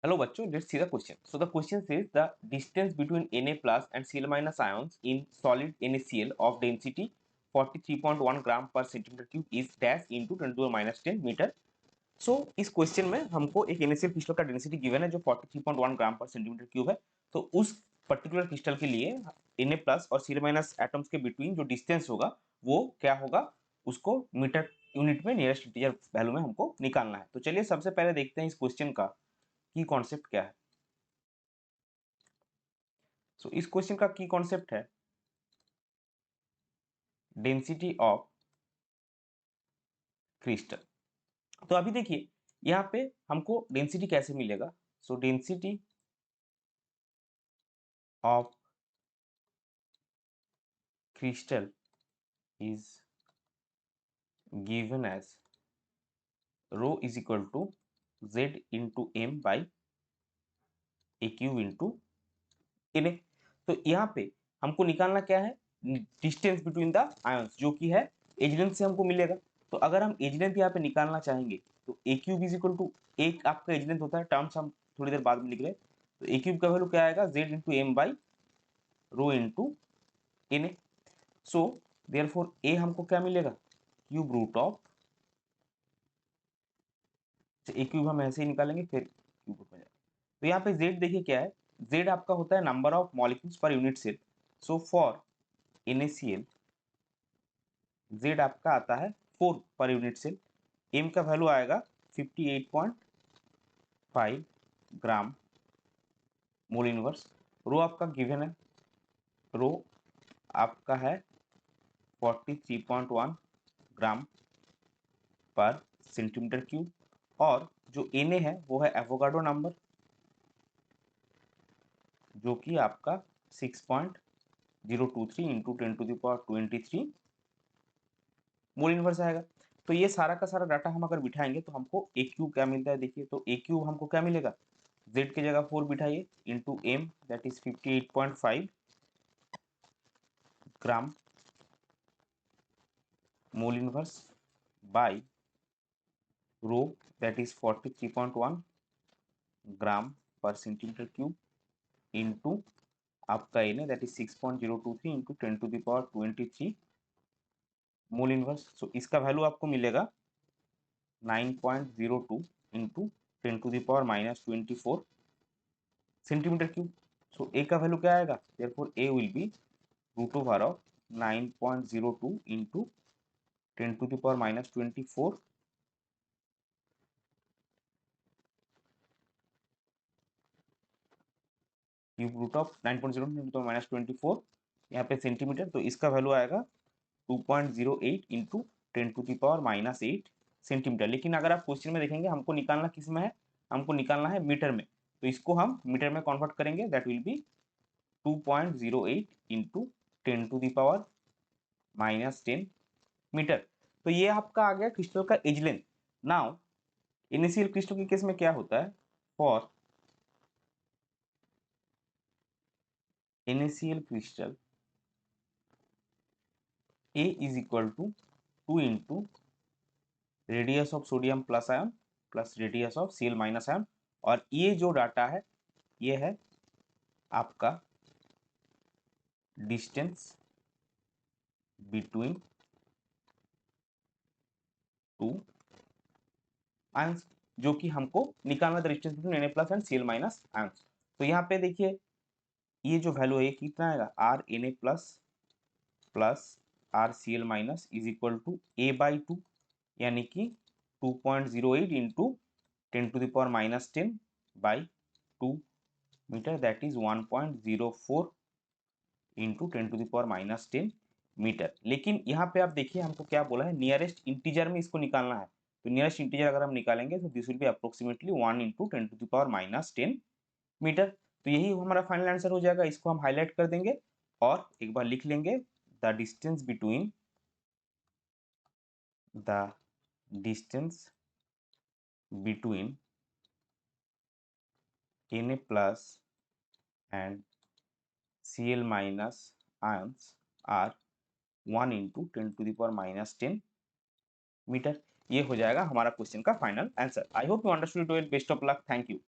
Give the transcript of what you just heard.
Hello bachcho, let's see the question. So the question says the distance between Na plus and Cl minus ions in solid NaCl of density 43.1 gram per centimeter cube is dash into 10 to the minus 10 metre. So इस question में हमको एक NaCl crystal का density given है जो 43.1 gram पर centimetre cube है. तो उस पर्टिकुलर क्रिस्टल के लिए Na प्लस और Cl माइनस एटम्स के बिटवीन जो डिस्टेंस होगा वो क्या होगा, उसको मीटर यूनिट में नियरेस्ट इंटीजर वैल्यू में हमको निकालना है. तो चलिए सबसे पहले देखते हैं इस क्वेश्चन का की कॉन्सेप्ट क्या है. सो इस क्वेश्चन का की कॉन्सेप्ट है डेंसिटी ऑफ क्रिस्टल. तो अभी देखिए यहाँ पे हमको डेंसिटी कैसे मिलेगा. So density of crystal is given as rho is equal to Z into M by A cube into N. तो यहाँ पे हमको निकालना क्या है, डिस्टेंस बिटवीन द आयंस जो कि है एज लेंथ से हमको मिलेगा. तो अगर हम एज लेंथ यहाँ पे निकालना चाहेंगे तो ए क्यूब इज इक्वल टू एक आपका एज लेंथ होता है, टर्म्स हम थोड़ी देर बाद में लिख रहे हैं. तो ए क्यूब का वैल्यू क्या आएगा, Z into M by rho into N A. So therefore A हमको क्या मिलेगा, cube root of, A cube हम ऐसे ही निकालेंगे फिर क्यूब रूट में जाएगा. तो यहाँ पे जेड देखिए क्या है, जेड आपका होता है number of molecules per unit cell. So for NaCl Z आपका आता है 4 पर यूनिट सेल. एम का वैल्यू आएगा 58.5 ग्राम मोल इनवर्स. रो आपका गिवन है, रो आपका है 43.1 ग्राम पर सेंटीमीटर क्यूब. और जो Na है वो है एवोगाड्रो नंबर जो कि आपका 6.023 इंटू 10⁻23 मोल इनवर्स आएगा. तो ये सारा का सारा डाटा हम अगर बिठाएंगे तो हमको ए क्यूब क्या मिलता है. देखिए तो ए क्यूब हमको क्या मिलेगा, जेड की जगह 4 बिठाइए into M that is 58.5 gram mole inverse by rho that is 43.1 gram पर सेंटीमीटर क्यूब इंटू आपका N that is 6.023 into 10⁻23 mole inverse. So इसका वैल्यू आपको मिलेगा 9.02 into 10⁻24 centimetre cube. So A का वैल्यू क्या आएगा, therefore A will be root over of 9.02 into 10⁻24 cube root of 9.02 -24 यहाँ पे सेंटीमीटर. तो इसका वैल्यू आएगा 2.08 इंटू 10⁻8 सेंटीमीटर. लेकिन अगर आप क्वेश्चन में देखेंगे हमको निकालना किस में है, हमको निकालना है मीटर में. तो इसको हम मीटर में कन्वर्ट करेंगे that will be 2.08 into 10⁻10 metre. तो ये आपका आ गया क्रिस्टल का edge length. Now NaCl crystal के केस में क्या होता है, for NaCl crystal A is equal to 2 into radius of sodium plus ion plus radius of Cl minus ion. और ये जो डाटा है ये है आपका डिस्टेंस बिटवीन टू आयंस जो कि हमको निकालना था, distance between Na plus and Cl minus ions. तो यहाँ पे देखिए ये जो वैल्यू है कितना आएगा, R Na plus plus R Cl minus is equal to A/2 यानी कि 2.08 into 10⁻10 by 2 metre that is 1.04 into 10⁻10 metre. लेकिन यहाँ पे आप देखिए हमको क्या बोला है, नियरेस्ट इंटीजर में इसको निकालना है. तो नियरेस्ट इंटीजर अगर हम निकालेंगे तो this will be approximately 1 into 10⁻10 metre. तो यही हमारा फाइनल आंसर हो जाएगा. इसको हम हाईलाइट कर देंगे और एक बार लिख लेंगे the distance between Na plus and Cl minus ions are 1 into 10⁻10 metre. ये हो जाएगा हमारा क्वेश्चन का final answer. I hope you understood it well. Best of luck. Thank you.